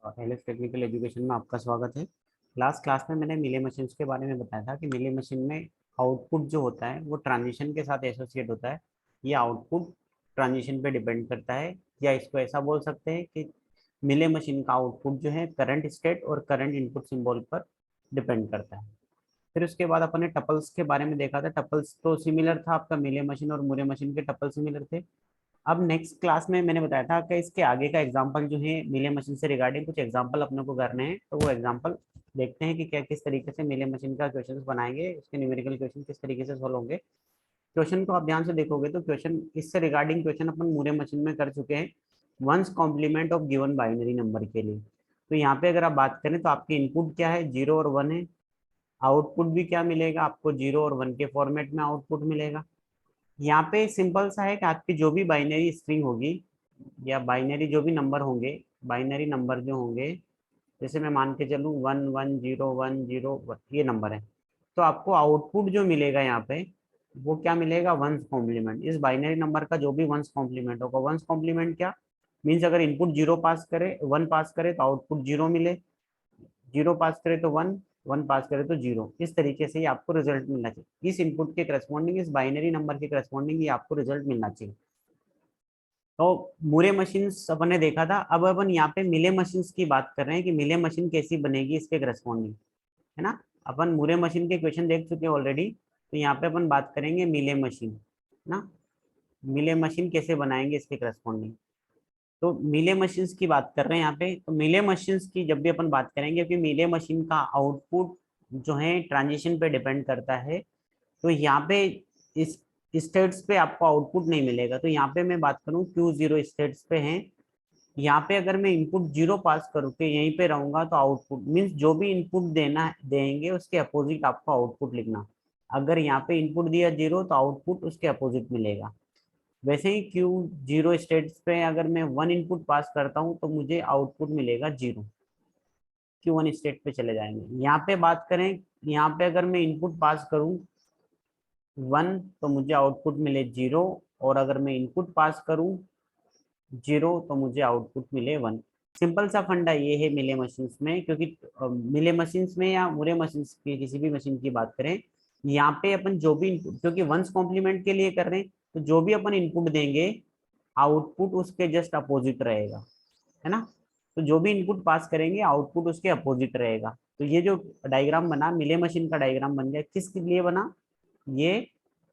LS technical education में आपका स्वागत है। लास्ट क्लास में मैंने मिले मशीन्स के बारे में बताया था कि मिले मशीन में आउटपुट जो होता है वो ट्रांजिशन के साथ एसोसिएट होता है। ये आउटपुट ट्रांजिशन पे डिपेंड करता है, या इसको ऐसा बोल सकते हैं कि मिले मशीन का आउटपुट जो है करंट स्टेट और करंट इनपुट सिंबल पर डिपेंड करता है। फिर उसके बाद अपन ने टपल्स के बारे में देखा था। टपल्स तो सिमिलर था, आपका मिले मशीन और मुरे मशीन के टपल सिमिलर थे। अब नेक्स्ट क्लास में मैंने बताया था कि इसके आगे का एग्जाम्पल जो है मिले मशीन से रिगार्डिंग कुछ एग्जाम्पल अपने को करने हैं, तो वो एग्जाम्पल देखते हैं कि क्या किस तरीके से मिले मशीन का क्वेश्चन बनाएंगे, उसके न्यूमेरिकल क्वेश्चन किस तरीके से सोल्व होंगे। क्वेश्चन को आप ध्यान से देखोगे तो क्वेश्चन इससे रिगार्डिंग क्वेश्चन अपन मुरे मशीन में कर चुके हैं, once complement of given binary number के लिए। तो यहाँ पे अगर आप बात करें तो आपके इनपुट क्या है, 0 और 1 है। आउटपुट भी क्या मिलेगा आपको, 0 और 1 के फॉर्मेट में आउटपुट मिलेगा। यहाँ पे सिंपल सा है कि आपकी जो भी बाइनरी स्ट्रिंग होगी या बाइनरी जो भी नंबर होंगे, बाइनरी नंबर जो होंगे, जैसे मैं मान के चलूँ 1 1 0 1 0 ये नंबर है, तो आपको आउटपुट जो मिलेगा यहाँ पे वो क्या मिलेगा, वंस कॉम्प्लीमेंट। इस बाइनरी नंबर का जो भी वंस कॉम्प्लीमेंट होगा, वंस कॉम्प्लीमेंट क्या मीन्स, अगर इनपुट 0 पास करे, 1 पास करे तो आउटपुट 0 मिले, 0 पास करे तो 1, 1 पास करे तो 0। इस तरीके से ही आपको रिजल्ट मिलना चाहिए, इस इनपुट के करस्पॉन्डिंग, इस बाइनरी नंबर के करस्पॉन्डिंग ही आपको रिजल्ट मिलना चाहिए। तो मुरे मशीन्स अपन ने देखा था। अब अपन यहाँ पे मिले मशीन्स की बात कर रहे हैं कि मिले मशीन कैसी बनेगी इसके करस्पॉन्डिंग, है ना। अपन मुरे मशीन के क्वेश्चन देख चुके हैं ऑलरेडी, तो यहाँ पे अपन बात करेंगे मिले मशीन ना। मिले मशीन कैसे बनाएंगे इसके करस्पॉन्डिंग। तो मिले मशीन्स की बात कर रहे हैं यहाँ पे। तो मिले मशीन्स की जब भी अपन बात करेंगे, कि मिले मशीन का आउटपुट जो है ट्रांजिशन पे डिपेंड करता है, तो यहाँ पे इस स्टेट्स पे आपको आउटपुट नहीं मिलेगा। तो यहाँ पे मैं बात करूँ Q0 स्टेट्स पे हैं, यहाँ पे अगर मैं इनपुट 0 पास करूँ के यहीं पे रहूंगा तो आउटपुट मीन्स जो भी इनपुट देना देंगे उसके अपोजिट आपको आउटपुट लिखना। अगर यहाँ पे इनपुट दिया 0 तो आउटपुट उसके अपोजिट मिलेगा। वैसे ही Q0 स्टेट्स पे अगर मैं 1 इनपुट पास करता हूँ तो मुझे आउटपुट मिलेगा 0। Q1 स्टेट पे चले जाएंगे। यहाँ पे बात करें, यहाँ पे अगर मैं इनपुट पास करूँ 1 तो मुझे आउटपुट मिले 0, और अगर मैं इनपुट पास करूँ 0 तो मुझे आउटपुट मिले 1। सिंपल सा फंडा ये है मिले मशीन्स में, क्योंकि मिले मशीन्स में या मुरे मशीन्स की किसी भी मशीन की बात करें, यहाँ पे अपन जो भी इनपुट, क्योंकि वंस कॉम्प्लीमेंट के लिए कर रहे हैं, तो जो भी अपन इनपुट देंगे आउटपुट उसके जस्ट अपोजिट रहेगा, है ना। तो जो भी इनपुट पास करेंगे आउटपुट उसके अपोजिट रहेगा। तो ये जो डायग्राम बना मिले मशीन का डायग्राम बन गया, किसके लिए बना, ये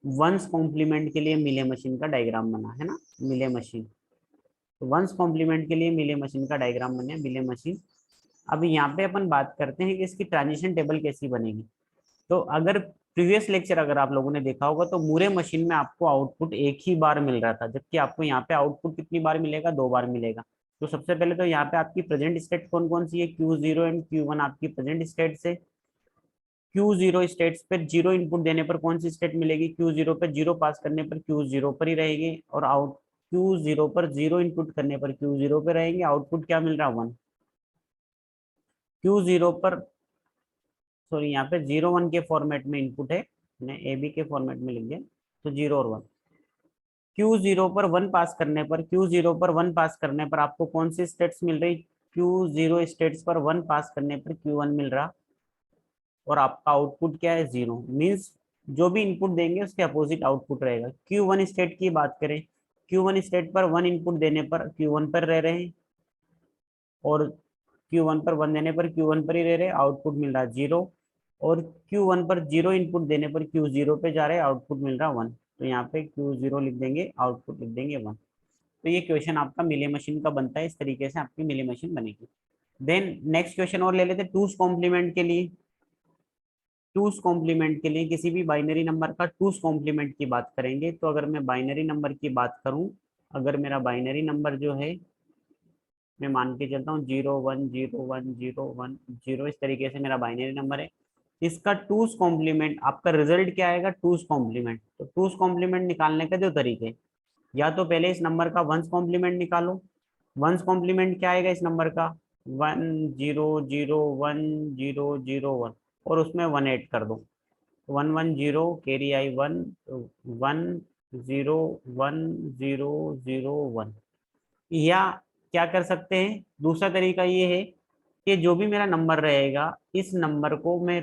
वंस कॉम्प्लीमेंट के लिए मिले मशीन का डायग्राम बना, है ना। मिले मशीन, तो वंस कॉम्प्लीमेंट के लिए मिले मशीन का डायग्राम बने मिले मशीन। अब यहाँ पे अपन बात करते हैं कि इसकी ट्रांजिशन टेबल कैसी बनेगी। तो अगर प्रीवियस लेक्चर अगर आप लोगों ने देखा होगा तो मुरे मशीन में आपको आउटपुट एक ही बार मिल रहा था, जबकि आपको यहाँ पे आउटपुट कितनी बार मिलेगा, 2 बार मिलेगा। तो सबसे पहले तो यहाँ पे आपकी प्रेजेंट स्टेट कौन कौन सी है, Q0 एंड Q1 आपकी प्रेजेंट स्टेट से। Q0 स्टेट्स पर 0 इनपुट देने पर कौन सी स्टेट मिलेगी, Q0 पर 0 पास करने पर Q0 पर ही रहेगी, और आउट Q0 पर 0 इनपुट करने पर Q0 पे रहेंगे। आउटपुट क्या मिल रहा है, 1। Q0 पर, सॉरी यहाँ पे 0 1 के फॉर्मेट में इनपुट है, मैंने AB के फॉर्मेट में लिख दिया, तो 0 और 1। Q0 पर 1 पास करने पर, Q0 पर 1 पास करने पर आपको कौन सी स्टेट्स मिल रही, Q0 स्टेट्स पर 1 पास करने पर Q1 मिल रहा, और आपका आउटपुट क्या है, 0। मीन्स जो भी इनपुट देंगे उसके अपोजिट आउटपुट रहेगा। Q1 स्टेट की बात करें, Q1 स्टेट पर 1 इनपुट देने पर Q1 पर रह रहे हैं, और Q1 पर 1 देने पर Q1 पर ही रह रहे, आउटपुट मिल रहा 0। और Q1 पर 0 इनपुट देने पर Q0 पे जा रहे, आउटपुट मिल रहा 1। तो यहाँ पे Q0 लिख देंगे, आउटपुट लिख देंगे 1। तो ये क्वेश्चन आपका मिले मशीन का बनता है, इस तरीके से आपकी मिले मशीन बनेगी। देन नेक्स्ट क्वेश्चन और ले लेते हैं टूस कॉम्प्लीमेंट के लिए। टूस कॉम्प्लीमेंट के लिए किसी भी बाइनरी नंबर का टूस कॉम्प्लीमेंट की बात करेंगे। तो अगर मैं बाइनरी नंबर की बात करूं, अगर मेरा बाइनरी नंबर जो है, मैं मान के चलता हूँ 0 1 0 1 0 1 0, इस तरीके से मेरा बाइनरी नंबर है। इसका टूस कॉम्प्लीमेंट, आपका रिजल्ट क्या आएगा, टूस कॉम्प्लीमेंट। तो टूस कॉम्प्लीमेंट निकालने के दो तरीके, या तो पहले इस नंबर का वंस कॉम्प्लीमेंट निकालो। वंस कॉम्प्लीमेंट क्या आएगा इस नंबर का, 1 0 0 1 0 0 1, और उसमें 1 ऐड कर दो, 1 1 0 कैरी आई 1, 1 0 1 0 0 1। या क्या कर सकते हैं, दूसरा तरीका ये है कि जो भी मेरा नंबर रहेगा इस नंबर को मैं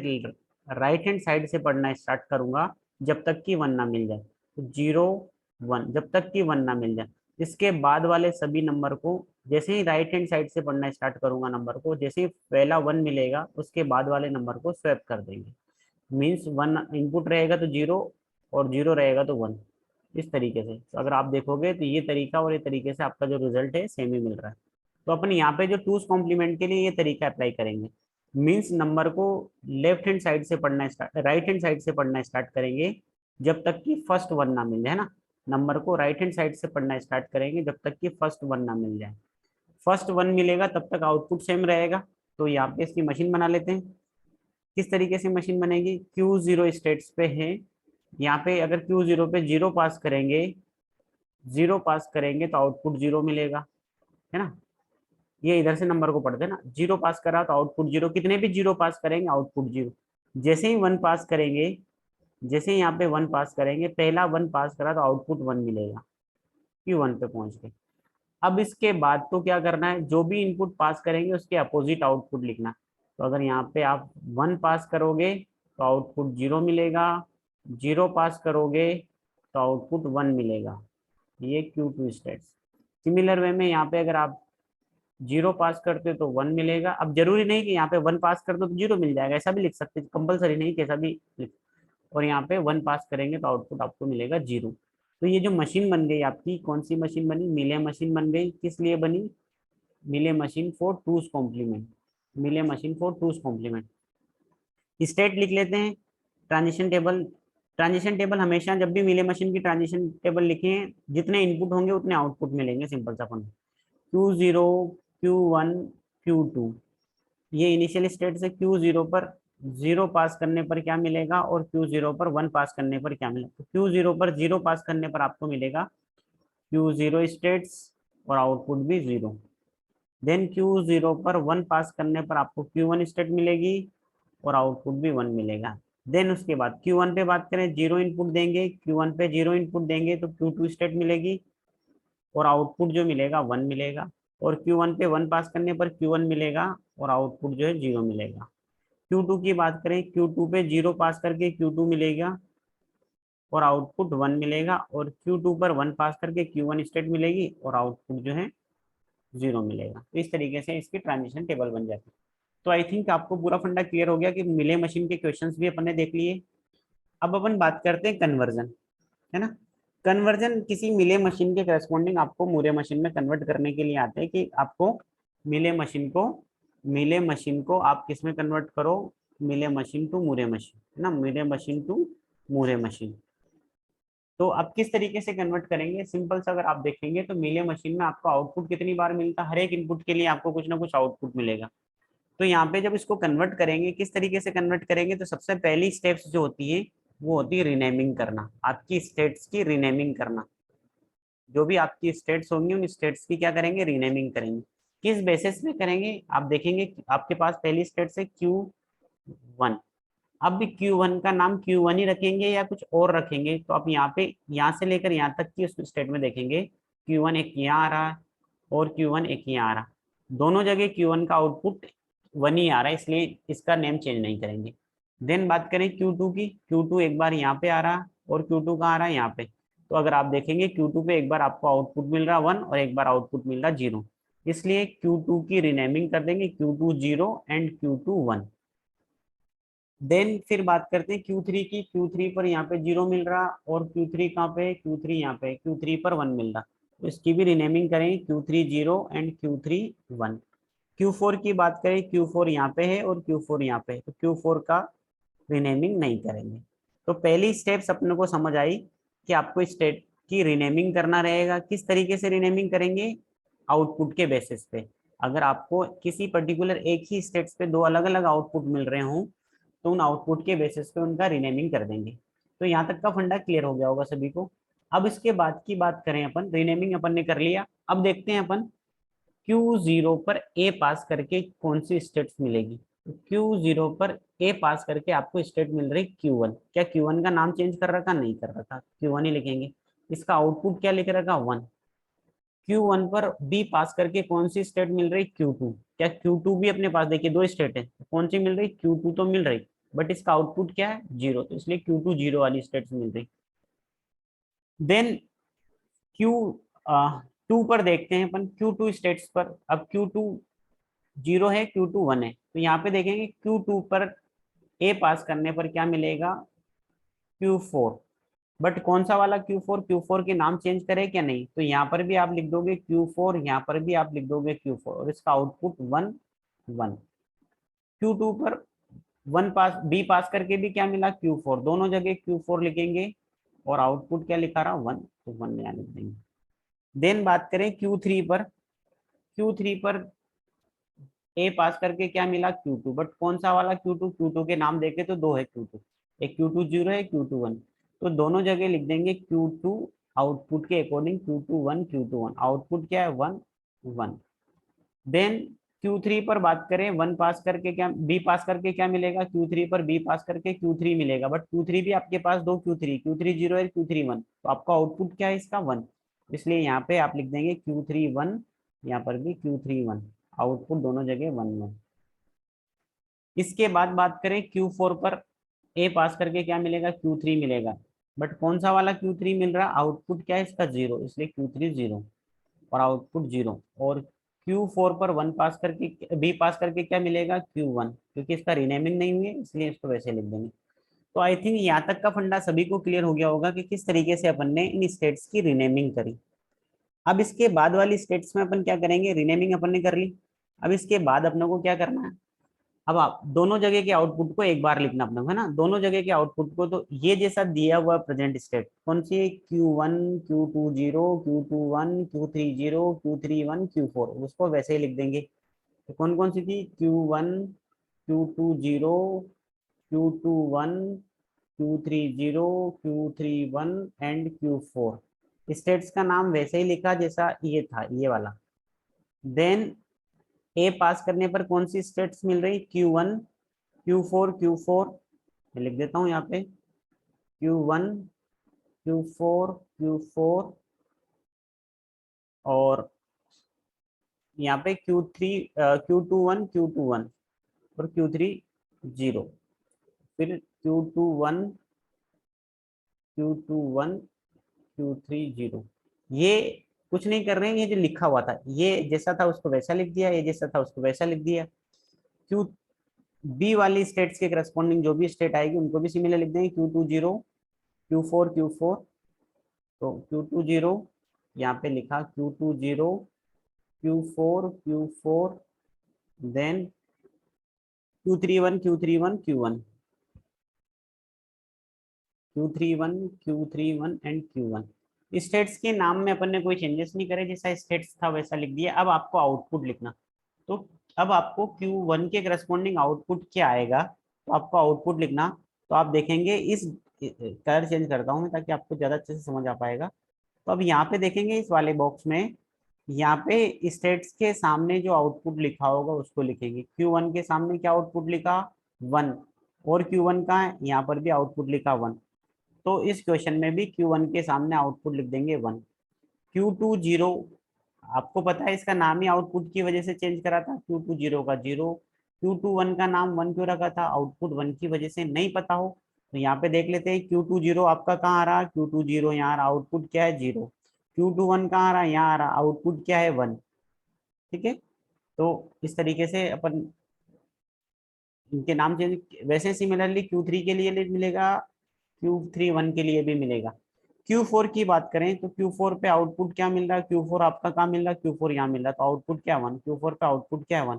राइट हैंड साइड से पढ़ना स्टार्ट करूंगा जब तक कि वन ना मिल जाए। तो 0 1 जब तक कि वन ना मिल जाए। इसके बाद वाले सभी नंबर को जैसे ही राइट हैंड साइड से पढ़ना स्टार्ट करूंगा नंबर को, जैसे ही पहला वन मिलेगा उसके बाद वाले नंबर को स्वैप कर देंगे। मीन्स वन इनपुट रहेगा तो 0 और 0 रहेगा तो 1। इस तरीके से तो अगर आप देखोगे तो ये तरीका और ये तरीके से आपका जो रिजल्ट है सेम ही मिल रहा है। तो अपन यहाँ पे जो टूस कॉम्प्लीमेंट के लिए ये तरीका अप्लाई करेंगे। मीन्स नंबर को लेफ्ट हैंड साइड से पढ़ना स्टार्ट राइट हैंड साइड से पढ़ना स्टार्ट करेंगे जब तक कि फर्स्ट वन ना मिल जाए ना। नंबर को राइट हैंड साइड से पढ़ना स्टार्ट करेंगे जब तक कि फर्स्ट वन ना मिल जाए। फर्स्ट वन मिलेगा तब तक आउटपुट सेम रहेगा। तो यहाँ पे इसकी मशीन बना लेते हैं। किस तरीके से मशीन बनेगी, Q0 स्टेट्स पे है। यहाँ पे अगर Q0 पे जीरो पास करेंगे तो आउटपुट जीरो मिलेगा, है ना। ये इधर से नंबर को पढ़ते हैं ना, जीरो पास करा तो आउटपुट जीरो, कितने भी जीरो पास करेंगे आउटपुट जीरो। जैसे ही वन पास करेंगे, जैसे ही यहाँ पे वन पास करेंगे, पहला वन पास करा तो आउटपुट वन मिलेगा Q1 पे पहुंच के। अब इसके बाद तो क्या करना है, जो भी इनपुट पास करेंगे उसके अपोजिट आउटपुट लिखना। तो अगर यहाँ पे आप वन पास करोगे तो आउटपुट जीरो मिलेगा, जीरो पास करोगे तो आउटपुट वन मिलेगा। ये Q2 स्टेट्स। सिमिलर वे में यहाँ पे अगर आप जीरो पास करते तो वन मिलेगा। अब जरूरी नहीं कि यहाँ पे वन पास कर दो तो जीरो मिल जाएगा, ऐसा भी लिख सकते, कंपलसरी नहीं कैसा भी लिख। और यहाँ पे वन पास करेंगे तो आउटपुट आपको मिलेगा जीरो। तो ये जो मशीन बन गई आपकी, कौन सी मशीन बनी, मिले मशीन बन गई। किस लिए बनी, मिले मशीन फॉर टूस कॉम्प्लीमेंट। मिले मशीन फॉर टूस कॉम्प्लीमेंट। स्टेट लिख लेते हैं, ट्रांजिशन टेबल। ट्रांजिशन टेबल हमेशा जब भी मिले मशीन की ट्रांजिशन टेबल लिखे, जितने इनपुट होंगे उतने आउटपुट मिलेंगे, सिंपल सा फंड। Q0 Q1 Q2 ये इनिशियल स्टेट से Q0 पर जीरो पास करने पर क्या मिलेगा और Q0 पर वन पास करने पर क्या मिलेगा। तो Q0 पर जीरो पास करने पर आपको मिलेगा Q0 स्टेट्स और आउटपुट भी जीरो। देन Q0 पर वन पास करने पर आपको Q1 स्टेट मिलेगी और आउटपुट भी वन मिलेगा। देन उसके बाद Q1 पे बात करें, जीरो इनपुट देंगे, Q1 पे जीरो इनपुट देंगे तो Q2 स्टेट मिलेगी और आउटपुट जो मिलेगा वन मिलेगा। और Q1 पे वन पास करने पर Q1 मिलेगा और आउटपुट जो है जीरो मिलेगा। Q2 की बात करें, Q2 पे जीरो पास करके Q2 मिलेगा और आउटपुट वन मिलेगा। और Q2 पर वन पास करके Q1 स्टेट मिलेगी और आउटपुट जो है जीरो मिलेगा। तो इस तरीके से इसकी ट्रांजिशन टेबल बन जाती है। तो आई थिंक आपको पूरा फंडा क्लियर हो गया कि मिले मशीन के क्वेश्चंस भी अपन ने देख लिए। अब अपन बात करते हैं कन्वर्जन, है ना। कन्वर्जन किसी मिले मशीन के करस्पॉन्डिंग आपको मूरे मशीन में कन्वर्ट करने के लिए आते हैं कि आपको मिले मशीन को आप किस में कन्वर्ट करो, मिले मशीन टू मूरे मशीन, है ना, मिले मशीन टू मूरे मशीन। तो आप किस तरीके से कन्वर्ट करेंगे, सिंपल सा अगर आप देखेंगे तो मिले मशीन में आपको आउटपुट कितनी बार मिलता है, हर एक इनपुट के लिए आपको कुछ ना कुछ आउटपुट मिलेगा। तो यहाँ पे जब इसको कन्वर्ट करेंगे, किस तरीके से कन्वर्ट करेंगे, तो सबसे पहली स्टेप्स जो होती है वो होती है रीनेमिंग करना, आपकी स्टेट्स की रीनेमिंग करना। जो भी आपकी स्टेट्स होंगी उन स्टेट्स की क्या करेंगे, रीनेमिंग करेंगे। किस बेसिस में करेंगे, आप देखेंगे आपके पास पहली स्टेट से Q1। अब भी Q1 का नाम Q1 ही रखेंगे या कुछ और रखेंगे, तो आप यहाँ पे यहाँ से लेकर यहाँ तक की उस स्टेट में देखेंगे Q1 एक यहाँ आ रहा है और Q1 एक यहाँ आ रहा है। दोनों जगह Q1 का आउटपुट वन ही आ रहा है, इसलिए इसका नेम चेंज नहीं करेंगे। देन बात करें Q2 की, Q2 एक बार यहाँ पे आ रहा है और Q2 कहाँ आ रहा है, यहाँ पे। तो अगर आप देखेंगे Q2 पे एक बार आपको आउटपुट मिल रहा है वन और एक बार आउटपुट मिल रहा है जीरो, इसलिए Q2 की रीनेमिंग कर देंगे Q2 zero and Q2 one. Then फिर बात करते हैं Q3 की, Q3 पर यहाँ पे जीरो मिल रहा और Q3 कहाँ पे, Q3 यहाँ पे, Q3 पर वन मिल रहा, तो इसकी भी रीनेमिंग करें Q3 zero and Q3 one. Q4 की बात करें, Q4 यहाँ पे है और Q4 यहाँ पे, तो Q4 का रीनेमिंग नहीं करेंगे। तो पहली स्टेप्स अपने को समझ आई कि आपको स्टेट की रीनेमिंग करना रहेगा। किस तरीके से रीनेमिंग करेंगे, आउटपुट के बेसिस पे। अगर आपको किसी पर्टिकुलर एक ही स्टेट्स पे दो अलग अलग आउटपुट मिल रहे हों तो उन आउटपुट के बेसिस पे उनका रीनेमिंग कर देंगे। तो यहाँ तक का फंडा क्लियर हो गया होगा सभी को। अब इसके बाद की बात करें, अपन रीनेमिंग अपन ने कर लिया, अब देखते हैं अपन Q0 पर ए पास करके कौन सी स्टेट्स मिलेगी। तो Q0 पर ए पास करके आपको स्टेट मिल रही Q1। क्या Q1 का नाम चेंज कर रखा, नहीं कर रखा, Q1 ही लिखेंगे। इसका आउटपुट क्या लिख रखा, वन। Q1 पर B पास करके कौन सी स्टेट मिल रही? Q2। क्या Q2 भी अपने पास, देखिए दो स्टेट है, तो कौन सी मिल रही? Q2 तो मिल रही, बट इसका आउटपुट क्या है? जीरो, तो इसलिए Q2 जीरो वाली स्टेट मिल रही। देन Q टू पर देखते हैं अपन, Q2 स्टेट्स पर। अब Q2 जीरो है, Q2 वन है, तो यहाँ पे देखेंगे Q2 पर A पास करने पर क्या मिलेगा? Q4। बट कौन सा वाला Q4? Q4 के नाम चेंज करे क्या? नहीं, तो यहाँ पर भी आप लिख दोगे Q4, यहाँ पर भी आप लिख दोगे Q4, और इसका आउटपुट वन वन। Q2 पर वन पास, B पास करके भी क्या मिला? Q4, दोनों जगह Q4 लिखेंगे, और आउटपुट क्या लिखा रहा? वन, तो वन यहाँ लिख देंगे। देन बात करें Q3 पर, Q3 पर A पास करके क्या मिला? Q2, बट कौन सा वाला Q2? Q2 के नाम देखे तो दो है Q2, एक Q2 जीरो है, Q2 वन, तो दोनों जगह लिख देंगे Q2, आउटपुट के according Q2 one, Q2 one, output क्या है? One one. देन Q3 पर बात करें, वन पास करके क्या, B पास करके क्या मिलेगा? Q3 पर B पास करके Q3 मिलेगा, बट Q3 भी आपके पास दो Q3 जीरो है, Q3 वन, तो आपका आउटपुट क्या है इसका? वन, इसलिए यहाँ पे आप लिख देंगे Q3 वन, यहाँ पर भी Q3 वन, आउटपुट दोनों जगह वन वन। इसके बाद बात करें Q4 पर, A पास करके क्या मिलेगा? Q3 मिलेगा, बट कौन सा वाला Q3 मिल रहा? आउटपुट क्या है इसका? जीरो, इसलिए Q3 जीरो, और आउटपुट जीरो। और Q4 पर वन पास करके, B पास करके क्या मिलेगा? Q1, क्योंकि इसका रीनेमिंग नहीं हुई है इसलिए इसको वैसे लिख देंगे। तो आई थिंक यहाँ तक का फंडा सभी को क्लियर हो गया होगा कि किस तरीके से अपन ने इन स्टेट्स की रीनेमिंग करी। अब इसके बाद वाली स्टेट्स में अपन क्या करेंगे? रीनेमिंग अपन ने कर ली, अब इसके बाद अपने को क्या करना है? अब आप दोनों जगह के आउटपुट को एक बार लिखना अपना, है ना, दोनों जगह के आउटपुट को, तो ये जैसा दिया हुआ प्रेजेंट स्टेट कौन सी? Q1, Q2 zero, Q2 one, Q3 zero, Q3 one, Q4, उसको वैसे ही लिख देंगे। तो कौन कौन सी थी? Q1, Q2 zero, Q2 one, Q3 zero, Q3 one and Q4। States का नाम वैसे ही लिखा जैसा ये था, ये वाला। देन ए पास करने पर कौन सी स्टेट्स मिल रही? Q1, Q4, Q4, मैं लिख देता हूँ यहाँ पे Q1, Q4, Q4, और यहाँ पे Q3, Q2 one, Q2 one, और Q3 जीरो, फिर Q2 one, Q2 one, Q3 zero. ये कुछ नहीं कर रहे हैं, ये जो लिखा हुआ था ये जैसा था उसको वैसा लिख दिया, ये जैसा था उसको वैसा लिख दिया। क्यू बी वाली स्टेट्स के करस्पॉन्डिंग जो भी स्टेट आएगी उनको भी सिमिलर लिख देंगे, Q2 जीरो, Q4, तो Q2 जीरो, यहाँ पे लिखा Q2 zero, Q4, then Q3 one, Q3 one and Q1। States के नाम में अपन ने कोई चेंजेस नहीं करे, जैसा स्टेट्स था वैसा लिख दिया। अब आपको आउटपुट लिखना, तो अब आपको Q1 के करस्पॉन्डिंग आउटपुट क्या आएगा, तो आपको आउटपुट लिखना। तो आप देखेंगे इस, कलर चेंज करता हूँ मैं ताकि आपको ज्यादा अच्छे से समझ आ पाएगा। तो अब यहाँ पे देखेंगे इस वाले बॉक्स में, यहाँ पे स्टेट्स के सामने जो आउटपुट लिखा होगा उसको लिखेंगे। Q1 के सामने क्या आउटपुट लिखा? वन, और Q1 का है, यहाँ पर भी आउटपुट लिखा वन, तो इस क्वेश्चन में भी Q1 के सामने आउटपुट लिख देंगे वन। Q2 जीरो, आपको पता है इसका नाम ही आउटपुट की वजह से चेंज करा था, Q2 जीरो का जीरो। Q2 वन का नाम वन क्यों रखा था? आउटपुट वन की वजह से। नहीं पता हो तो यहाँ पे देख लेते हैं, Q2 जीरो आपका कहाँ आ रहा? Q2 जीरो यहाँ आ रहा, आउटपुट क्या है? जीरो। Q2 वन कहाँ आ रहा? यहाँ आ रहा, आउटपुट क्या है? वन। ठीक है, तो इस तरीके से अपन इनके नाम चेंज। वैसे सिमिलरली Q3 के लिए मिलेगा, Q3 वन के लिए भी मिलेगा। Q4 की बात करें तो Q4 पे आउटपुट क्या मिल रहा है? Q4 आपका कहाँ मिल रहा है? Q4 यहाँ मिल रहा है, तो आउटपुट क्या? वन। Q4 पे आउटपुट क्या है? वन,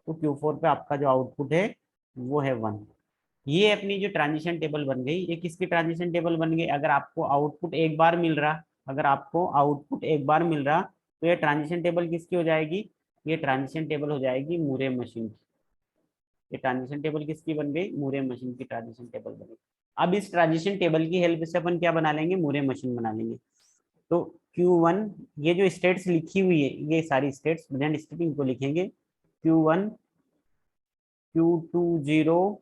तो Q4 पे आपका जो आउटपुट है वो है वन। ये अपनी जो ट्रांजिशन टेबल बन गई, ये किसकी ट्रांजिशन टेबल बन गई? अगर आपको आउटपुट एक बार मिल रहा, अगर आपको आउटपुट एक बार मिल रहा, तो ये ट्रांजिशन टेबल किसकी हो जाएगी? ये ट्रांजिशन टेबल हो जाएगी मूरे मशीन की। ये ट्रांजिशन टेबल किसकी बन गई? मूरे मशीन की ट्रांजिशन टेबल बन गई। अब इस ट्रांजिशन टेबल की हेल्प से अपन क्या बना लेंगे? मूरे मशीन बना लेंगे। तो Q1, ये जो स्टेट्स लिखी हुई है ये सारी स्टेट्स, प्रेजेंट स्टेट, इनको लिखेंगे Q1, Q2 जीरो,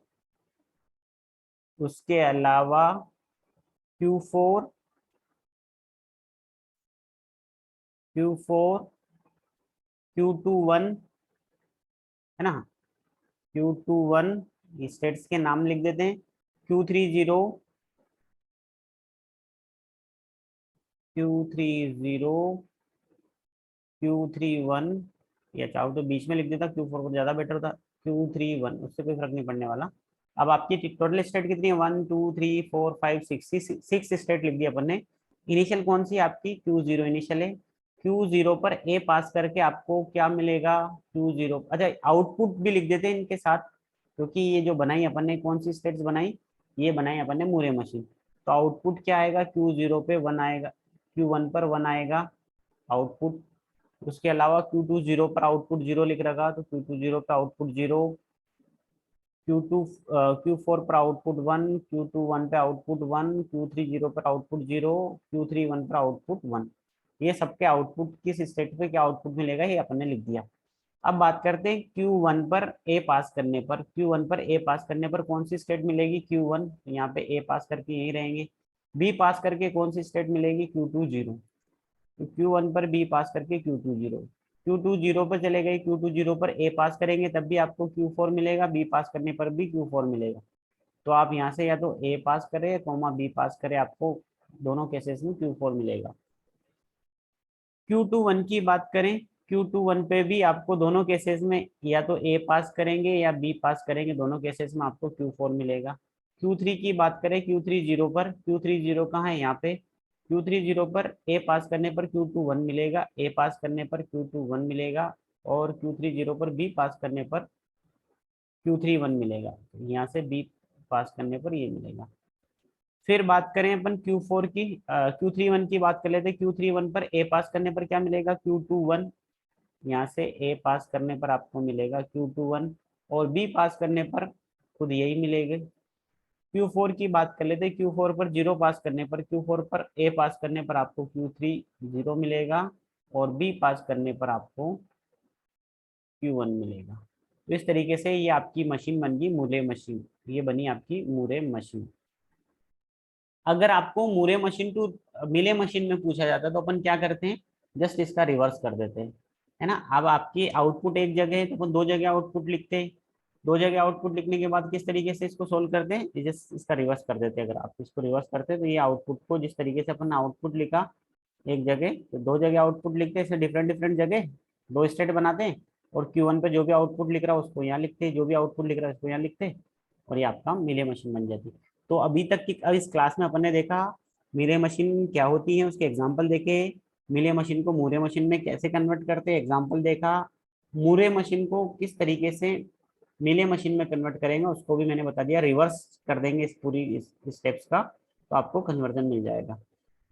उसके अलावा Q4, Q4, Q21 है ना, Q21 स्टेट्स के नाम लिख देते हैं, Q30, Q30, Q31, या चाहो तो बीच में लिख देता, Q4 को ज्यादा बेटर था, Q31, उससे कोई फर्क नहीं पड़ने वाला। अब आपकी टोटल स्टेट कितनी है, 1 2 3 4 5 6, 6 स्टेट लिख दी अपन ने। इनिशियल कौन सी आपकी, Q0 इनिशियल है। Q0 पर ए पास करके आपको क्या मिलेगा, Q0, अच्छा आउटपुट भी लिख देते हैं इनके साथ, क्योंकि ये जो बनाई अपन ने, कौन सी स्टेट्स बनाई, ये बनाई अपन ने मूरे मशीन। तो आउटपुट क्या आएगा, Q0 पे 1 आएगा, Q1 पर 1 आएगा आउटपुट। उसके अलावा Q20 पर आउटपुट 0 लिख रखा, तो Q20 पर आउटपुट 0, Q2 Q4 पर आउटपुट 1, Q21 पे आउटपुट 1, Q30 पर आउटपुट 0, Q31 पर आउटपुट 1। ये सबके आउटपुट किस स्टेट पे क्या आउटपुट मिलेगा, ये अपन ने लिख दिया। अब बात करते हैं Q1 पर ए पास करने पर, Q1 पर ए पास करने पर कौन सी स्टेट मिलेगी, Q1, यहाँ पे ए पास करके यही रहेंगे। बी पास करके कौन सी स्टेट मिलेगी, Q20, तो Q1 पर बी पास करके Q20, Q20 पर चले गए, Q20 पर ए पास करेंगे तब भी आपको Q4 मिलेगा, बी पास करने पर भी Q4 मिलेगा। तो आप यहाँ से या तो ए पास करें कॉमा बी पास करें, आपको दोनों केसेस में Q4 मिलेगा। Q21 की बात करें, Q21 पे भी आपको दोनों केसेस में या तो ए पास करेंगे या बी पास करेंगे, दोनों केसेस में आपको Q4 मिलेगा। Q3 की बात करें, Q30 पर, Q30 कहाँ है, यहाँ पे Q30 पर ए पास करने पर Q21 मिलेगा, ए पास करने पर Q21 मिलेगा, और Q30 पर बी पास करने पर Q31 मिलेगा, यहाँ से बी पास करने पर ये मिलेगा। फिर बात करें अपन Q4 की, Q31 की बात कर लेते हैं। Q31 पर ए पास करने पर क्या मिलेगा, Q21, यहाँ से ए पास करने पर आपको मिलेगा Q21, और बी पास करने पर खुद यही मिलेगा। Q4 की बात कर लेते हैं, Q4 पर 0 पास करने पर, Q4 पर ए पास करने पर आपको Q30 मिलेगा, और बी पास करने पर आपको Q1 मिलेगा। तो इस तरीके से ये आपकी मशीन बन गई मूरे मशीन, ये बनी आपकी मूरे मशीन। अगर आपको मूरे मशीन टू मिले मशीन में पूछा जाता है तो अपन क्या करते हैं, जस्ट इसका रिवर्स कर देते हैं, है ना। अब आपकी आउटपुट एक जगह है तो अपन दो जगह आउटपुट लिखते हैं, दो जगह आउटपुट लिखने के बाद किस तरीके से इसको सोल्व करते हैं, जस्ट इसका रिवर्स कर देते हैं। अगर आप इसको रिवर्स करते हैं तो ये आउटपुट को जिस तरीके से अपन आउटपुट लिखा एक जगह, तो दो जगह आउटपुट लिखते हैं, इसे डिफरेंट डिफरेंट जगह दो स्टेट बनाते हैं, और Q1 पे जो भी आउटपुट लिख रहा है उसको यहाँ लिखते हैं, जो भी आउटपुट लिख रहा है उसको यहाँ लिखते हैं, और ये आपका मिले मशीन बन जाती है। तो अभी तक की अब इस क्लास में अपन ने देखा मिले मशीन क्या होती है, उसके एग्जाम्पल देखे, मिले मशीन को मूरे मशीन में कैसे कन्वर्ट करते हैं एग्जाम्पल देखा, मूरे मशीन को किस तरीके से मिले मशीन में कन्वर्ट करेंगे उसको भी मैंने बता दिया, रिवर्स कर देंगे इस पूरी इस स्टेप्स का, तो आपको कन्वर्जन मिल जाएगा।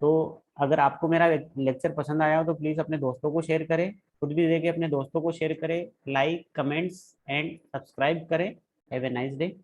तो अगर आपको मेरा लेक्चर पसंद आया हो तो प्लीज़ अपने दोस्तों को शेयर करें, खुद भी देखें, अपने दोस्तों को शेयर करें, लाइक कमेंट्स एंड सब्सक्राइब करें। Have a nice day.